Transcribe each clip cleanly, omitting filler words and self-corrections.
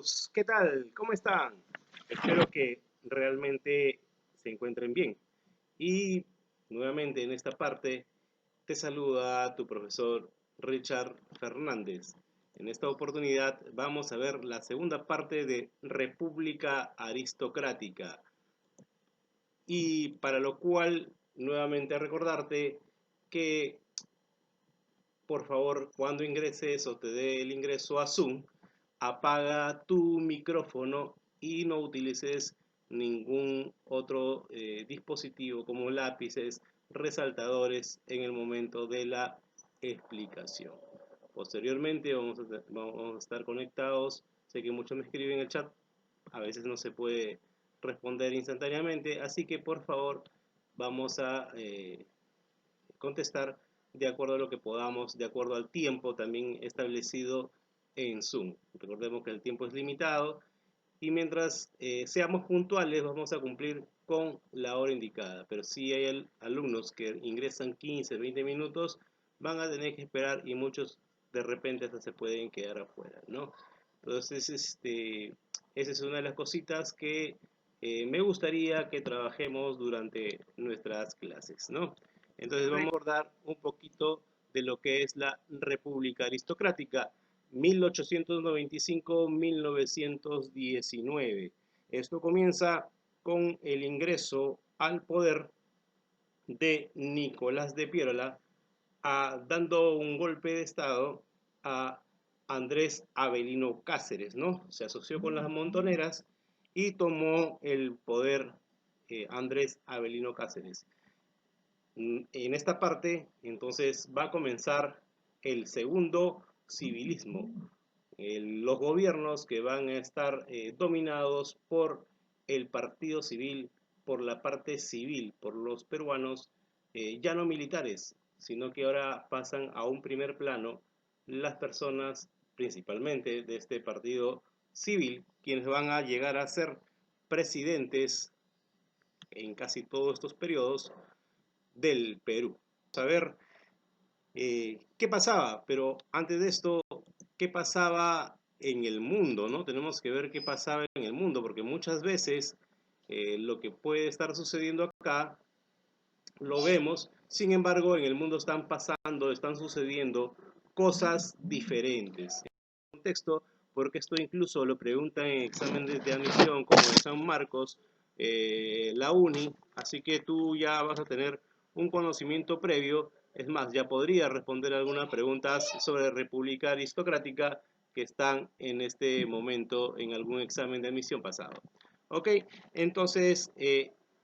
Pues, ¿qué tal? ¿Cómo están? Espero que realmente se encuentren bien. Y nuevamente en esta parte te saluda tu profesor Richard Fernández. En esta oportunidad vamos a ver la segunda parte de República Aristocrática. Y para lo cual, nuevamente recordarte que por favor, cuando ingreses o te dé el ingreso a Zoom, apaga tu micrófono y no utilices ningún otro dispositivo como lápices, resaltadores en el momento de la explicación. Posteriormente vamos a estar conectados. Sé que muchos me escriben en el chat, a veces no se puede responder instantáneamente, así que por favor vamos a contestar de acuerdo a lo que podamos, de acuerdo al tiempo también establecido en Zoom. Recordemos que el tiempo es limitado y mientras seamos puntuales vamos a cumplir con la hora indicada. Pero si hay alumnos que ingresan 15, 20 minutos, van a tener que esperar y muchos de repente hasta se pueden quedar afuera, ¿no? Entonces, esa es una de las cositas que me gustaría que trabajemos durante nuestras clases, ¿no? Entonces vamos a abordar un poquito de lo que es la República Aristocrática, 1895-1919. Esto comienza con el ingreso al poder de Nicolás de Piérola, dando un golpe de estado a Andrés Avelino Cáceres, ¿no? Se asoció con las montoneras y tomó el poder Andrés Avelino Cáceres. En esta parte, entonces, va a comenzar el segundo civilismo. Los gobiernos que van a estar dominados por el partido civil, por la parte civil, por los peruanos, ya no militares, sino que ahora pasan a un primer plano las personas, principalmente de este partido civil, quienes van a llegar a ser presidentes en casi todos estos periodos del Perú. Vamos a ver qué pasaba, pero antes de esto, qué pasaba en el mundo, ¿no? Tenemos que ver qué pasaba en el mundo, porque muchas veces lo que puede estar sucediendo acá lo vemos, sin embargo, en el mundo están sucediendo cosas diferentes. En contexto, porque esto incluso lo preguntan en exámenes de admisión como en San Marcos, la UNI, así que tú ya vas a tener un conocimiento previo. Es más, ya podría responder algunas preguntas sobre República Aristocrática que están en este momento en algún examen de admisión pasado. Ok, entonces,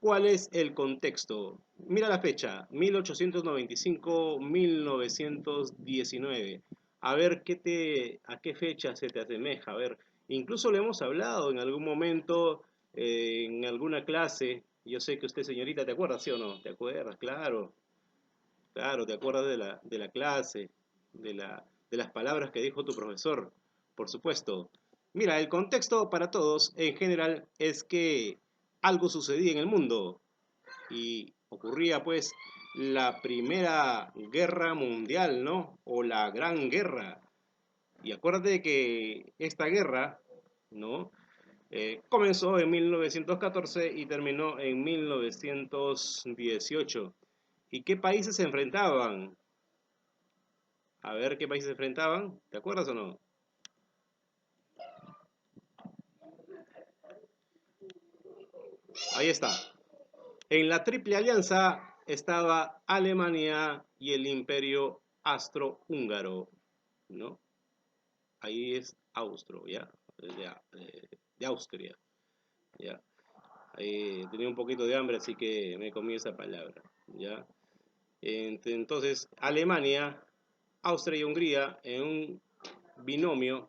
¿cuál es el contexto? Mira la fecha, 1895-1919. A ver a qué fecha se te asemeja. A ver, incluso lo hemos hablado en algún momento, en alguna clase. Yo sé que usted, señorita, ¿te acuerdas, sí o no? ¿Te acuerdas? Claro, claro, te acuerdas de la clase, de las palabras que dijo tu profesor, por supuesto. Mira, el contexto para todos en general es que algo sucedía en el mundo y ocurría pues la Primera Guerra Mundial, ¿no? O la Gran Guerra. Y acuérdate que esta guerra, ¿no? Comenzó en 1914 y terminó en 1918. ¿Y qué países se enfrentaban? A ver qué países se enfrentaban. ¿Te acuerdas o no? Ahí está. En la Triple Alianza estaba Alemania y el Imperio Austrohúngaro, ¿no? Ahí es Austro, ¿ya? De Austria, ¿ya? Ahí tenía un poquito de hambre, así que me comí esa palabra, ¿ya? Entonces, Alemania, Austria y Hungría en un binomio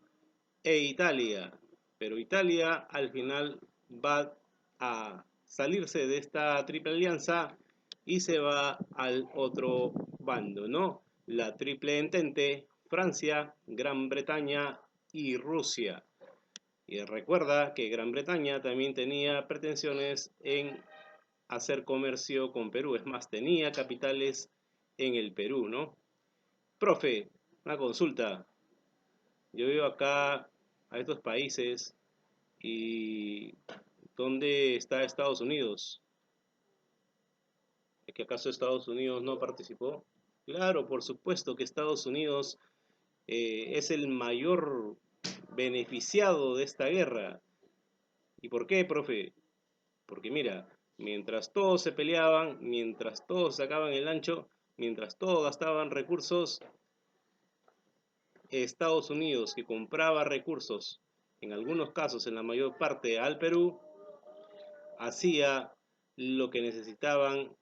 e Italia, pero Italia al final va a salirse de esta triple alianza y se va al otro bando, ¿no? La triple entente, Francia, Gran Bretaña y Rusia. Y recuerda que Gran Bretaña también tenía pretensiones en hacer comercio con Perú, es más, tenía capitales en el Perú, ¿no? Profe, una consulta. Yo vivo acá a estos países. ¿Y dónde está Estados Unidos? ¿Es que acaso Estados Unidos no participó? Claro, por supuesto que Estados Unidos es el mayor beneficiado de esta guerra. ¿Y por qué, profe? Porque mira, mientras todos se peleaban, mientras todos sacaban el ancho, mientras todos gastaban recursos, Estados Unidos, que compraba recursos, en algunos casos, en la mayor parte, al Perú, hacía lo que necesitaban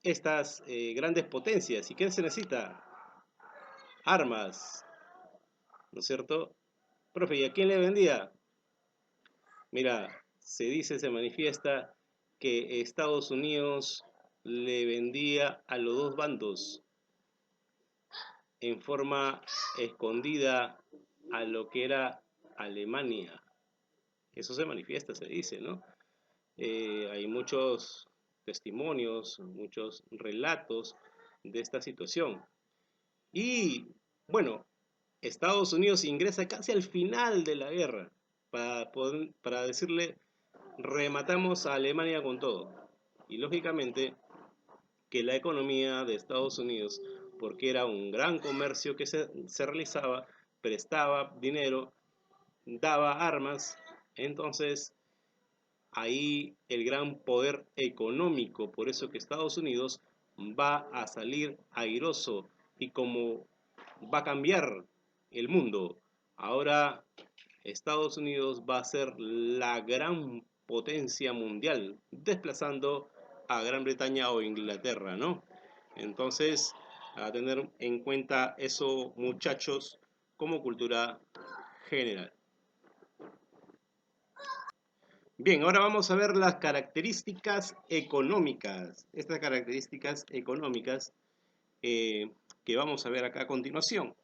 estas grandes potencias. ¿Y qué se necesita? Armas, ¿no es cierto? Profe, ¿y a quién le vendía? Mira, se dice, se manifiesta que Estados Unidos le vendía a los dos bandos en forma escondida a lo que era Alemania. Eso se manifiesta, se dice, ¿no? Hay muchos testimonios, muchos relatos de esta situación. Y bueno, Estados Unidos ingresa casi al final de la guerra para decirle, rematamos a Alemania con todo. Y lógicamente que la economía de Estados Unidos, porque era un gran comercio que se realizaba, prestaba dinero, daba armas, entonces ahí el gran poder económico, por eso que Estados Unidos va a salir airoso y como va a cambiar el mundo. Ahora Estados Unidos va a ser la gran potencia mundial, desplazando a Gran Bretaña o Inglaterra, ¿no? Entonces, a tener en cuenta eso, muchachos, como cultura general. Bien, ahora vamos a ver las características económicas. Estas características económicas que vamos a ver acá a continuación.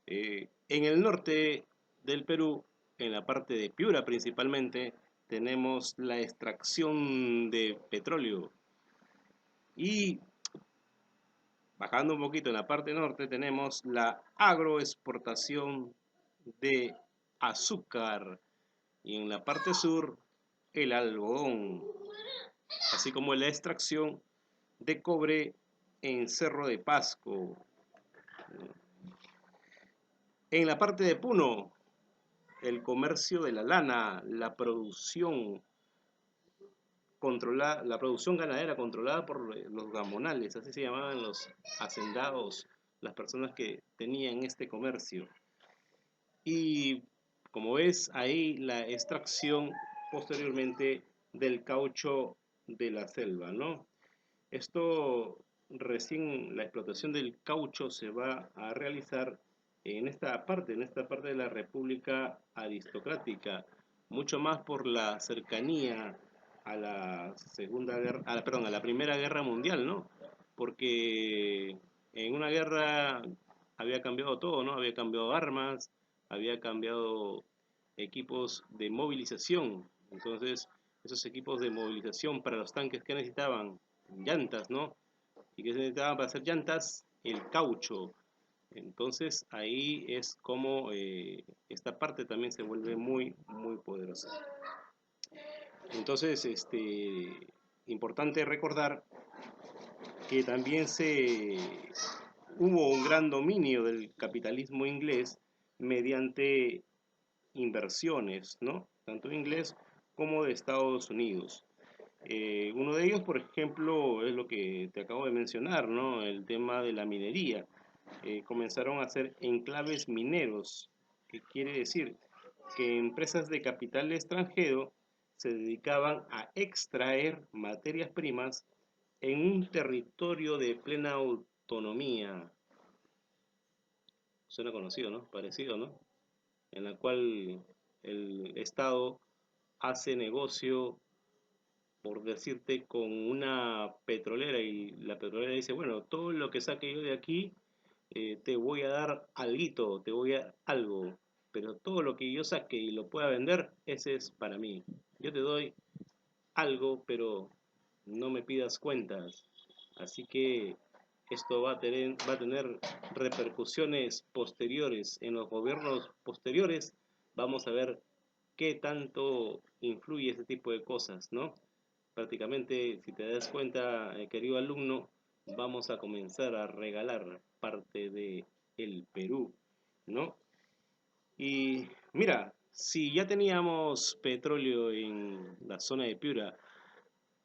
En el norte del Perú, en la parte de Piura principalmente, tenemos la extracción de petróleo. Y bajando un poquito en la parte norte tenemos la agroexportación de azúcar. Y en la parte sur, el algodón, así como la extracción de cobre en Cerro de Pasco. En la parte de Puno, el comercio de la lana, la producción controlada, la producción ganadera controlada por los gamonales, así se llamaban los hacendados, las personas que tenían este comercio. Y como ves ahí la extracción posteriormente del caucho de la selva, ¿no? Esto recién la explotación del caucho se va a realizar en en esta parte de la República aristocrática, mucho más por la cercanía a la Segunda Guerra, perdón, a la Primera Guerra Mundial, ¿no? Porque en una guerra había cambiado todo, ¿no? Había cambiado armas, había cambiado equipos de movilización. Entonces, esos equipos de movilización para los tanques que necesitaban llantas, ¿no? ¿Y que se necesitaban para hacer llantas? El caucho. Entonces ahí es como esta parte también se vuelve muy poderosa. Entonces, importante recordar que también hubo un gran dominio del capitalismo inglés mediante inversiones, ¿no? Tanto inglés como de Estados Unidos. Uno de ellos, por ejemplo, es lo que te acabo de mencionar, ¿no? El tema de la minería. Comenzaron a hacer enclaves mineros, que quiere decir que empresas de capital extranjero se dedicaban a extraer materias primas en un territorio de plena autonomía. Suena conocido, ¿no? Parecido, ¿no? En la cual el Estado hace negocio, por decirte, con una petrolera y la petrolera dice, bueno, todo lo que saque yo de aquí, te voy a dar alguito, te voy a algo, pero todo lo que yo saque y lo pueda vender, ese es para mí. Yo te doy algo, pero no me pidas cuentas. Así que esto va a tener repercusiones posteriores en los gobiernos posteriores. Vamos a ver qué tanto influye ese tipo de cosas, ¿no? Prácticamente, si te das cuenta, querido alumno, vamos a comenzar a regalar parte de el Perú, ¿no? Y mira, si ya teníamos petróleo en la zona de Piura,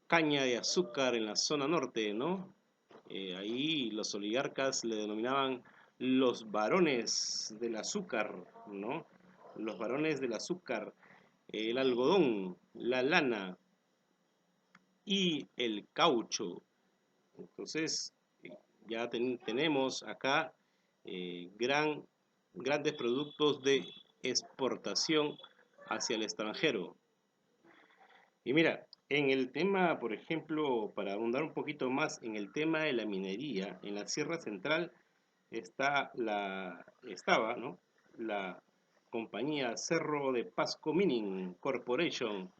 caña de azúcar en la zona norte, ¿no? Ahí los oligarcas le denominaban los varones del azúcar, ¿no? Los varones del azúcar, el algodón, la lana y el caucho. Entonces, ya tenemos acá grandes productos de exportación hacia el extranjero. Y mira, en el tema, por ejemplo, para ahondar un poquito más en el tema de la minería, en la Sierra Central estaba, ¿no? La compañía Cerro de Pasco Mining Corporation,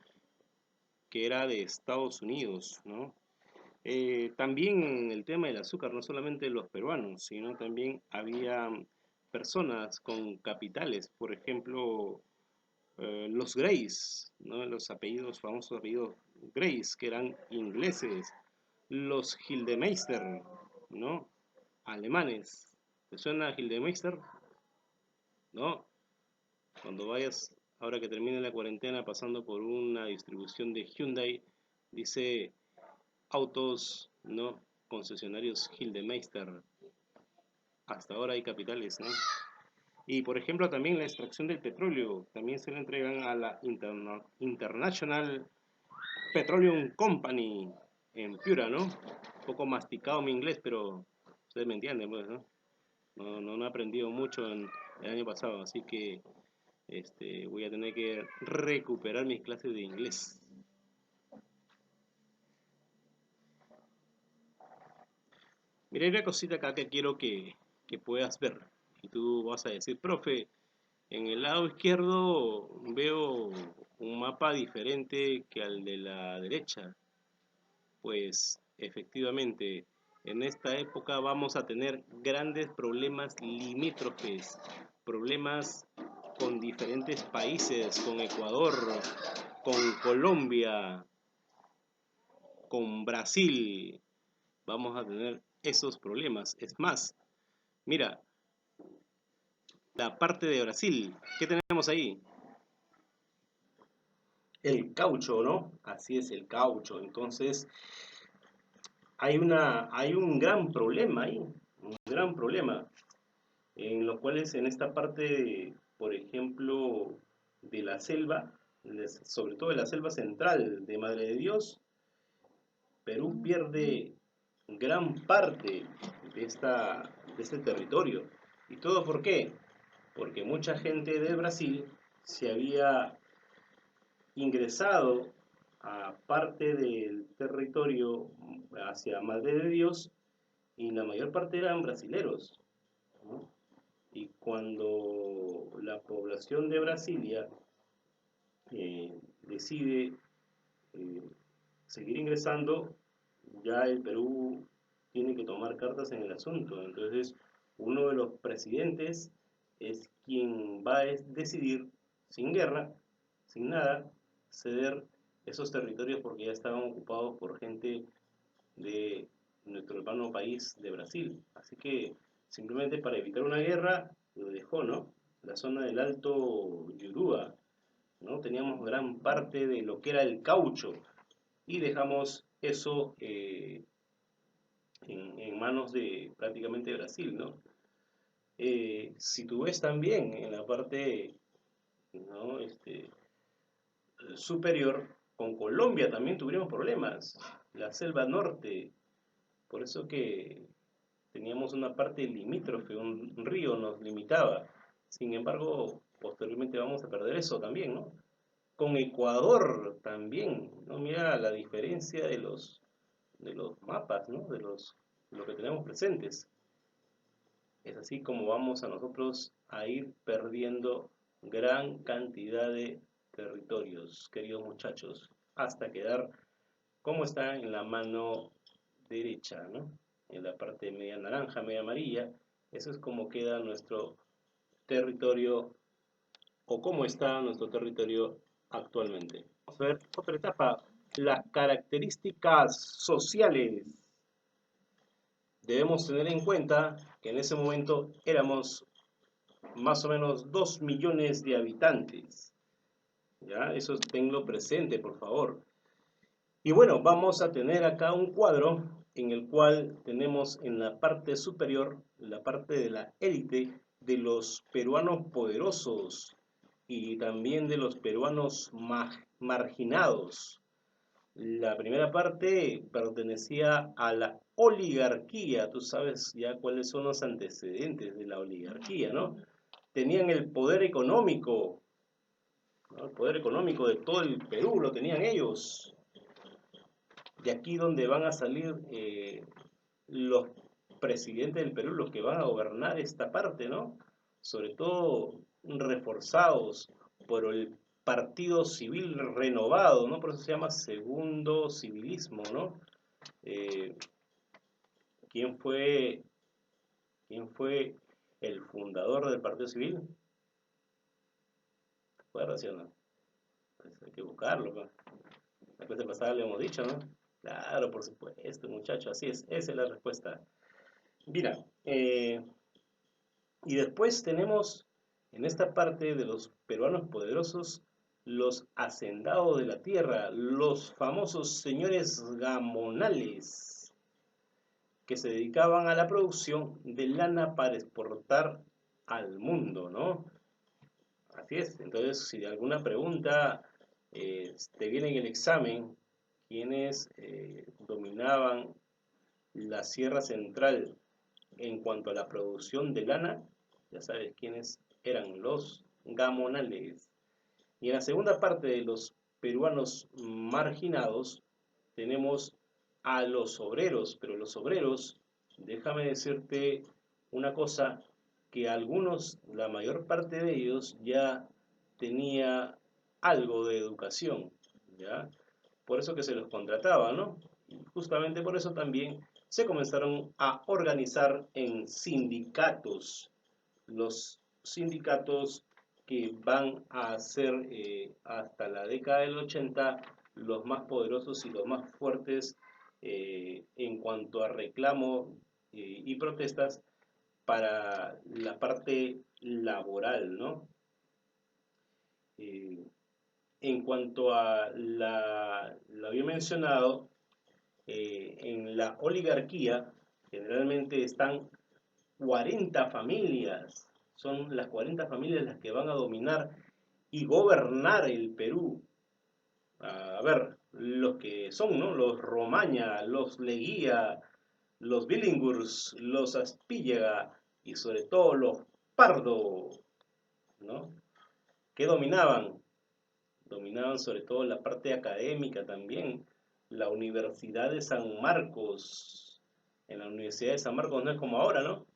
que era de Estados Unidos, ¿no? También en el tema del azúcar, no solamente los peruanos, sino también había personas con capitales, por ejemplo, los Grace, ¿no? Los apellidos, famosos apellidos Grace, que eran ingleses, los Gildemeister, ¿no? Alemanes. ¿Te suena Gildemeister? ¿No? Cuando vayas, ahora que termine la cuarentena, pasando por una distribución de Hyundai, dice autos, ¿no? Concesionarios Gildemeister. Hasta ahora hay capitales, ¿no? Y por ejemplo también la extracción del petróleo, también se le entregan a la International Petroleum Company en Piura, ¿no? Un poco masticado mi inglés, pero ustedes me entienden, pues, ¿no? No he aprendido mucho el año pasado, así que voy a tener que recuperar mis clases de inglés. Mira, hay una cosita acá que quiero que puedas ver. Y tú vas a decir, profe, en el lado izquierdo veo un mapa diferente que al de la derecha. Pues efectivamente, en esta época vamos a tener grandes problemas limítrofes, problemas con diferentes países, con Ecuador, con Colombia, con Brasil. Vamos a tener esos problemas. Es más, mira, la parte de Brasil, ¿qué tenemos ahí? El caucho, ¿no? Así es el caucho. Entonces, hay un gran problema ahí, un gran problema, en los cuales en esta parte, por ejemplo, de la selva, sobre todo de la selva central de Madre de Dios, Perú pierde gran parte de este territorio. ¿Y todo por qué? Porque mucha gente de Brasil se había ingresado a parte del territorio hacia Madre de Dios y la mayor parte eran brasileros, ¿no? Y cuando la población de Brasilia decide eh, seguir ingresando, ya el Perú tiene que tomar cartas en el asunto. Entonces, uno de los presidentes es quien va a decidir, sin guerra, sin nada, ceder esos territorios porque ya estaban ocupados por gente de nuestro hermano país de Brasil. Así que simplemente para evitar una guerra lo dejó, ¿no? La zona del Alto Yurúa, ¿no? Teníamos gran parte de lo que era el caucho y dejamos eso en manos de prácticamente Brasil, ¿no? Si tú ves también en la parte, ¿no? Superior, con Colombia también tuvimos problemas, la selva norte, por eso que teníamos una parte limítrofe, un río nos limitaba. Sin embargo, posteriormente vamos a perder eso también, ¿no? Con Ecuador también, ¿no? Mira la diferencia de los mapas, ¿no? De lo que tenemos presentes. Es así como vamos a nosotros a ir perdiendo gran cantidad de territorios, queridos muchachos, hasta quedar como está en la mano derecha, ¿no? en la parte media naranja, media amarilla. Eso es como queda nuestro territorio o cómo está nuestro territorio actualmente. Vamos a ver otra etapa, las características sociales. Debemos tener en cuenta que en ese momento éramos más o menos 2 millones de habitantes. ¿Ya? Eso tenlo presente, por favor. Y bueno, vamos a tener acá un cuadro en el cual tenemos en la parte superior, la parte de la élite de los peruanos poderosos y también de los peruanos marginados. La primera parte pertenecía a la oligarquía. Tú sabes ya cuáles son los antecedentes de la oligarquía, ¿no? Tenían el poder económico, ¿no? El poder económico de todo el Perú lo tenían ellos. De aquí donde van a salir los presidentes del Perú, los que van a gobernar esta parte, ¿no? Sobre todo reforzados por el Partido Civil Renovado, ¿no? Por eso se llama Segundo Civilismo, ¿no? Eh, ¿quién fue, quién fue el fundador del Partido Civil? ¿Te acuerdas, sí o no? Pues hay que buscarlo, pues. La clase pasada le hemos dicho, ¿no? Claro, por supuesto, muchacho, así es, esa es la respuesta. Mira, y después tenemos en esta parte de los peruanos poderosos los hacendados de la tierra, los famosos señores gamonales, que se dedicaban a la producción de lana para exportar al mundo, ¿no? Así es, entonces si de alguna pregunta te viene en el examen, quienes dominaban la Sierra Central en cuanto a la producción de lana, ya sabes quiénes eran los gamonales. Y en la segunda parte de los peruanos marginados tenemos a los obreros, pero los obreros, déjame decirte una cosa, que algunos, la mayor parte de ellos ya tenía algo de educación, ¿ya? Por eso que se los contrataba, ¿no? Y justamente por eso también se comenzaron a organizar en sindicatos, los sindicatos que van a ser hasta la década del 80 los más poderosos y los más fuertes en cuanto a reclamo y protestas para la parte laboral, ¿no? Eh, en cuanto a lo había mencionado, en la oligarquía generalmente están 40 familias, son las 40 familias las que van a dominar y gobernar el Perú. A ver, los que son, ¿no? Los Romaña, los Leguía, los Billinghurst, los Aspíllaga y sobre todo los Pardo, ¿no? ¿Qué dominaban? Dominaban sobre todo la parte académica también. La Universidad de San Marcos. En la Universidad de San Marcos no es como ahora, ¿no?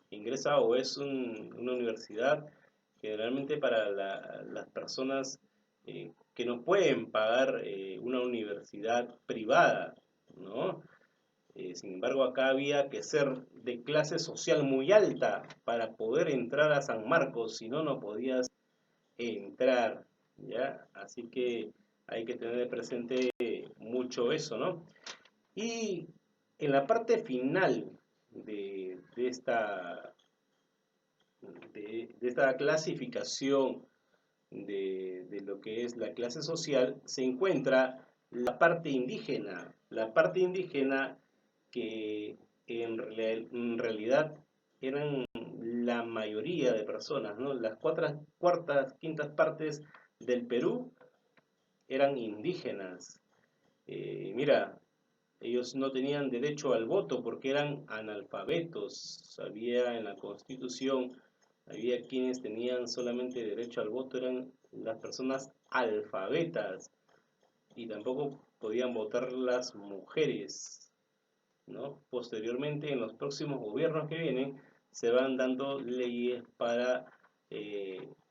Ingresa o es una universidad generalmente para las personas que no pueden pagar una universidad privada, ¿no? Sin embargo, acá había que ser de clase social muy alta para poder entrar a San Marcos, si no, no podías entrar, ¿ya? Así que hay que tener presente mucho eso, ¿no? Y en la parte final de esta clasificación de lo que es la clase social, se encuentra la parte indígena que en realidad eran la mayoría de personas, ¿no? Las cuartas, quintas partes del Perú eran indígenas. Mira, ellos no tenían derecho al voto porque eran analfabetos. Había en la Constitución, había quienes tenían solamente derecho al voto, eran las personas alfabetas y tampoco podían votar las mujeres, ¿no? Posteriormente, en los próximos gobiernos que vienen, se van dando leyes para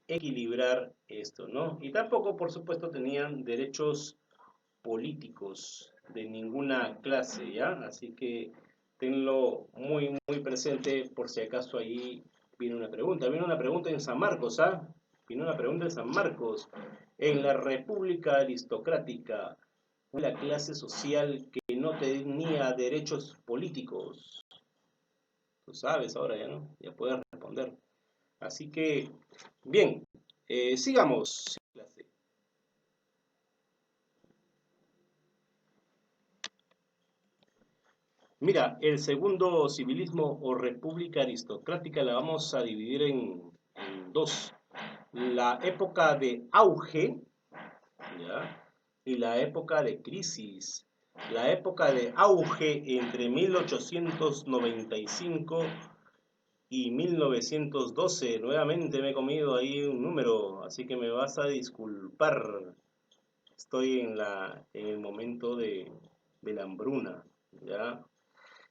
equilibrar esto, ¿no? Y tampoco, por supuesto, tenían derechos políticos de ninguna clase, ¿ya? Así que Tenlo muy presente por si acaso ahí viene una pregunta. Viene una pregunta en San Marcos, ¿ah? Viene una pregunta en San Marcos. En la República Aristocrática, la clase social que no tenía derechos políticos. Tú sabes ahora ya, ¿no? Ya puedes responder. Así que, bien, sigamos. Mira, el segundo civilismo o república aristocrática la vamos a dividir en dos. La época de auge, ¿ya? Y la época de crisis. La época de auge entre 1895 y 1912. Nuevamente me he comido ahí un número, así que me vas a disculpar. Estoy en el momento de la hambruna, ¿ya?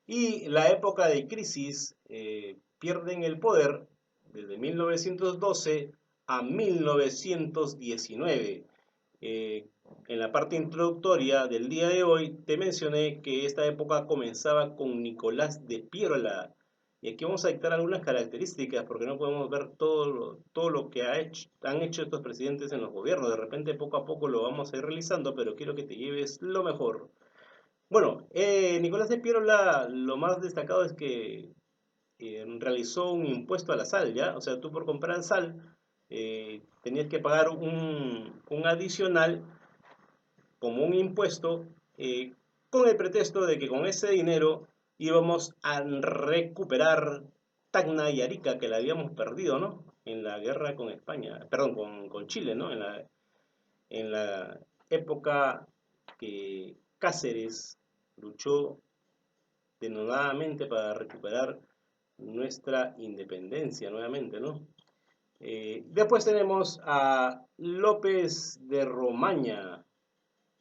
Y la época de crisis, pierden el poder desde 1912 a 1919. Eh, en la parte introductoria del día de hoy te mencioné que esta época comenzaba con Nicolás de Piérola. Y aquí vamos a dictar algunas características porque no podemos ver todo lo que han hecho estos presidentes en los gobiernos. De repente poco a poco lo vamos a ir realizando, pero quiero que te lleves lo mejor. Bueno, Nicolás de Piérola, lo más destacado es que realizó un impuesto a la sal, ¿ya? O sea, tú por comprar sal tenías que pagar un adicional como un impuesto, con el pretexto de que con ese dinero íbamos a recuperar Tacna y Arica, que la habíamos perdido, ¿no? En la guerra con España, perdón, con Chile, ¿no? En la época que Cáceres luchó denodadamente para recuperar nuestra independencia nuevamente, ¿no? Después tenemos a López de Romaña.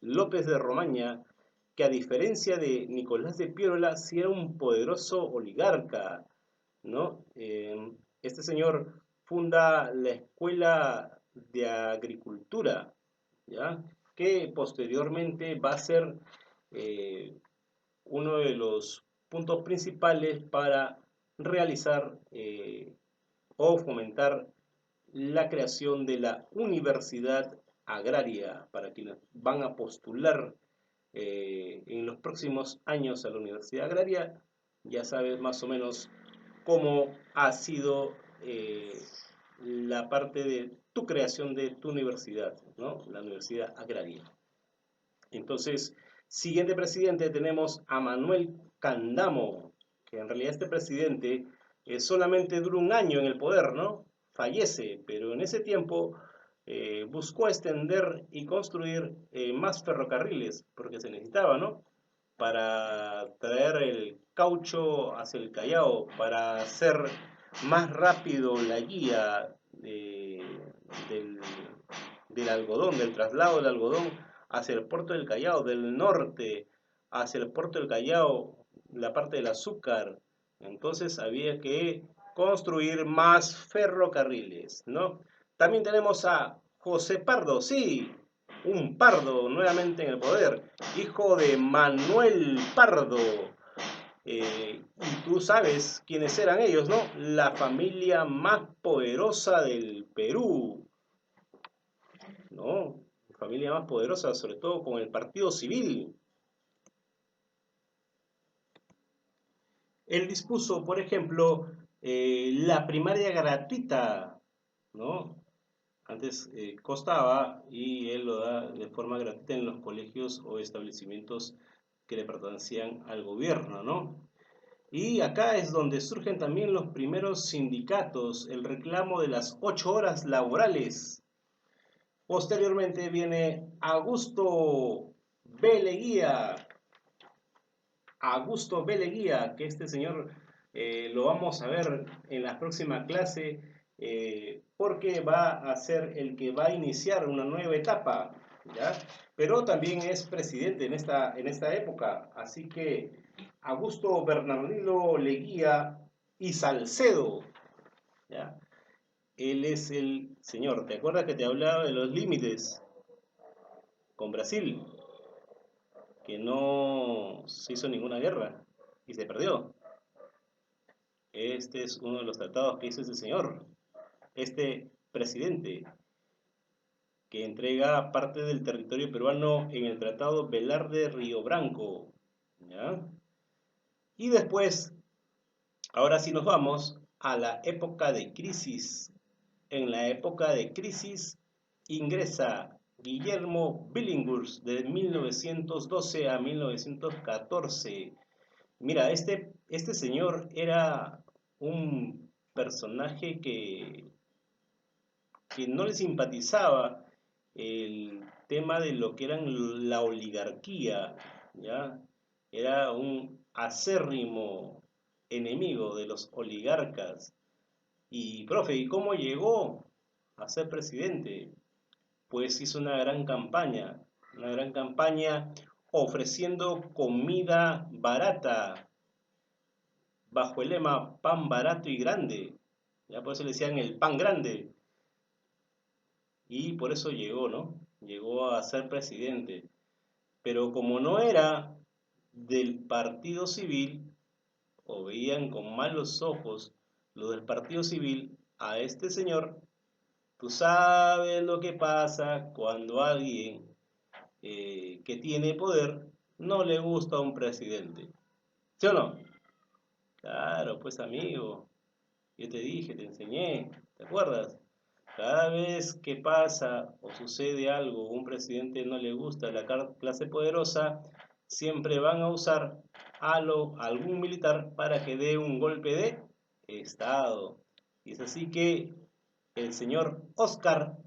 López de Romaña, que a diferencia de Nicolás de Piérola, sí era un poderoso oligarca, ¿no? Este señor funda la Escuela de Agricultura, ¿ya? Que posteriormente va a ser eh, uno de los puntos principales para realizar o fomentar la creación de la universidad agraria para quienes van a postular en los próximos años a la universidad agraria. Ya sabes más o menos cómo ha sido la parte de tu creación de tu universidad, ¿no? La universidad agraria. Entonces, siguiente presidente tenemos a Manuel Candamo, que en realidad este presidente solamente dura un año en el poder, ¿no? Fallece, pero en ese tiempo buscó extender y construir más ferrocarriles, porque se necesitaba, ¿no? Para traer el caucho hacia el Callao, para hacer más rápido la guía del, del algodón, del traslado del algodón hacia el puerto del Callao, del norte hacia el puerto del Callao, la parte del azúcar. Entonces había que construir más ferrocarriles, ¿no? También tenemos a José Pardo, sí, un Pardo nuevamente en el poder, hijo de Manuel Pardo. Y tú sabes quiénes eran ellos, ¿no? La familia más poderosa del Perú, ¿no? Familia más poderosa, sobre todo con el Partido Civil. Él dispuso, por ejemplo, la primaria gratuita, ¿no? Antes costaba y él lo da de forma gratuita en los colegios o establecimientos que le pertenecían al gobierno, ¿no? Y acá es donde surgen también los primeros sindicatos, el reclamo de las 8 horas laborales. Posteriormente viene Augusto B. Leguía, Augusto B. Leguía, que este señor lo vamos a ver en la próxima clase, porque va a ser el que va a iniciar una nueva etapa, ¿ya? Pero también es presidente en esta época, así que Augusto Bernardino Leguía y Salcedo, ¿ya? Él es el señor. ¿Te acuerdas que te hablaba de los límites con Brasil? Que no se hizo ninguna guerra. y se perdió. Este es uno de los tratados que hizo este señor, este presidente, que entrega parte del territorio peruano en el Tratado Velarde Río Branco. ¿Ya? Y después, ahora sí nos vamos a la época de crisis. En la época de crisis ingresa Guillermo Billinghurst de 1912 a 1914. Mira, este señor era un personaje que no le simpatizaba el tema de lo que eran la oligarquía, ¿ya? Era un acérrimo enemigo de los oligarcas. Y, profe, ¿y cómo llegó a ser presidente? Pues hizo una gran campaña ofreciendo comida barata, bajo el lema pan barato y grande. Ya por eso le decían el pan grande. Y por eso llegó, ¿no? Llegó a ser presidente. Pero como no era del partido civil, o veían con malos ojos los del partido civil a este señor, tú sabes lo que pasa cuando alguien que tiene poder no le gusta a un presidente. ¿Sí o no? Claro, pues amigo, yo te dije, te enseñé, ¿te acuerdas? Cada vez que pasa o sucede algo, un presidente no le gusta a la clase poderosa, siempre van a usar algún militar para que dé un golpe de Estado. Y es así que el señor Oscar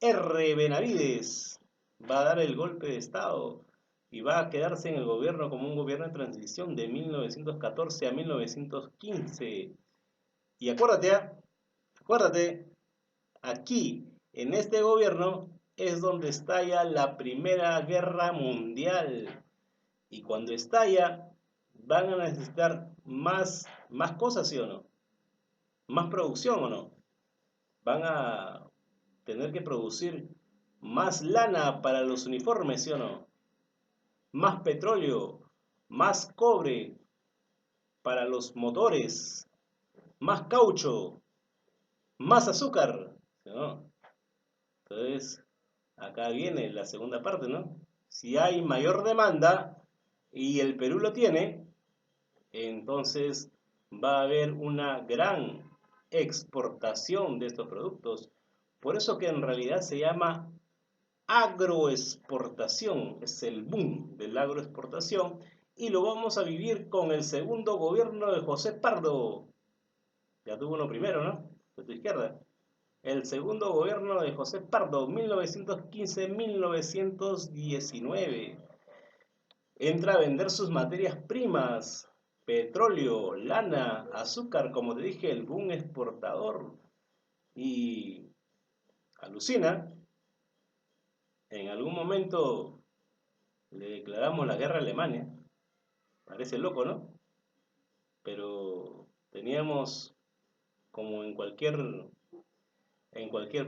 R. Benavides va a dar el golpe de Estado y va a quedarse en el gobierno como un gobierno de transición de 1914 a 1915. Y acuérdate, aquí, en este gobierno, es donde estalla la Primera Guerra Mundial. Y cuando estalla, van a necesitar más cosas, ¿sí o no? Más producción, ¿o no? Van a tener que producir más lana para los uniformes, ¿sí o no? Más petróleo, más cobre para los motores, más caucho, más azúcar, ¿sí o no? Entonces, acá viene la segunda parte, ¿no? Si hay mayor demanda y el Perú lo tiene, entonces va a haber una gran exportación de estos productos. Por eso que en realidad se llama agroexportación, es el boom de la agroexportación y lo vamos a vivir con el segundo gobierno de José Pardo. Ya tuvo uno primero, ¿no? De tu izquierda. El segundo gobierno de José Pardo, 1915-1919. Entra a vender sus materias primas, petróleo, lana, azúcar, como te dije, el boom exportador. Y alucina, en algún momento le declaramos la guerra a Alemania. Parece loco, ¿no? Pero teníamos, como en cualquier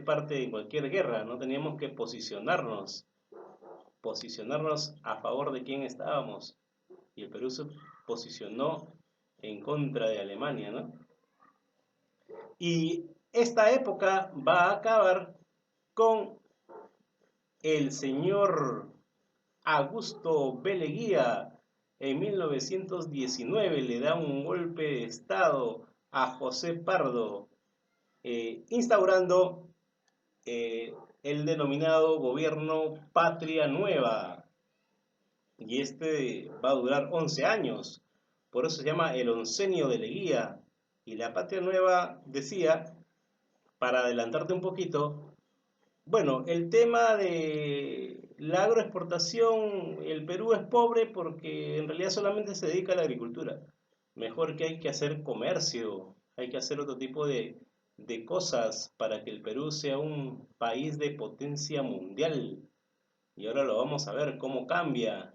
parte, en cualquier guerra, no teníamos que posicionarnos a favor de quién estábamos. Y el Perú se posicionó en contra de Alemania, ¿no? Y esta época va a acabar con el señor Augusto B. Leguía. En 1919 le da un golpe de Estado a José Pardo, instaurando el denominado gobierno Patria Nueva. Y este va a durar 11 años. Por eso se llama el oncenio de Leguía. Y la Patria Nueva decía, para adelantarte un poquito, bueno, el tema de la agroexportación, el Perú es pobre porque en realidad solamente se dedica a la agricultura. Mejor que hay que hacer comercio, hay que hacer otro tipo de cosas para que el Perú sea un país de potencia mundial. Y ahora lo vamos a ver cómo cambia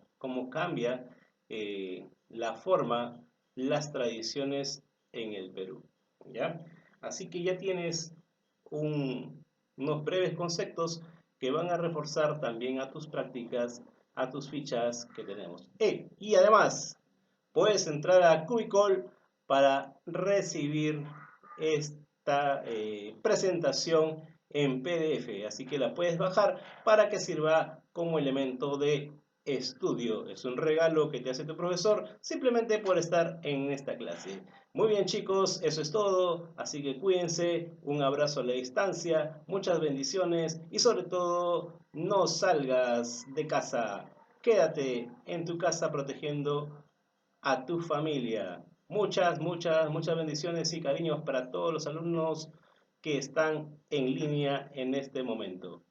la forma, las tradiciones en el Perú. ¿Ya? Así que ya tienes unos breves conceptos que van a reforzar también a tus prácticas, a tus fichas que tenemos. Y además, puedes entrar a Cubicall para recibir esta presentación en PDF, así que la puedes bajar para que sirva como elemento de estudio. Es un regalo que te hace tu profesor simplemente por estar en esta clase. Muy bien chicos, eso es todo, así que cuídense, un abrazo a la distancia, muchas bendiciones y sobre todo no salgas de casa, quédate en tu casa protegiendo a tu familia. Muchas bendiciones y cariños para todos los alumnos que están en línea en este momento.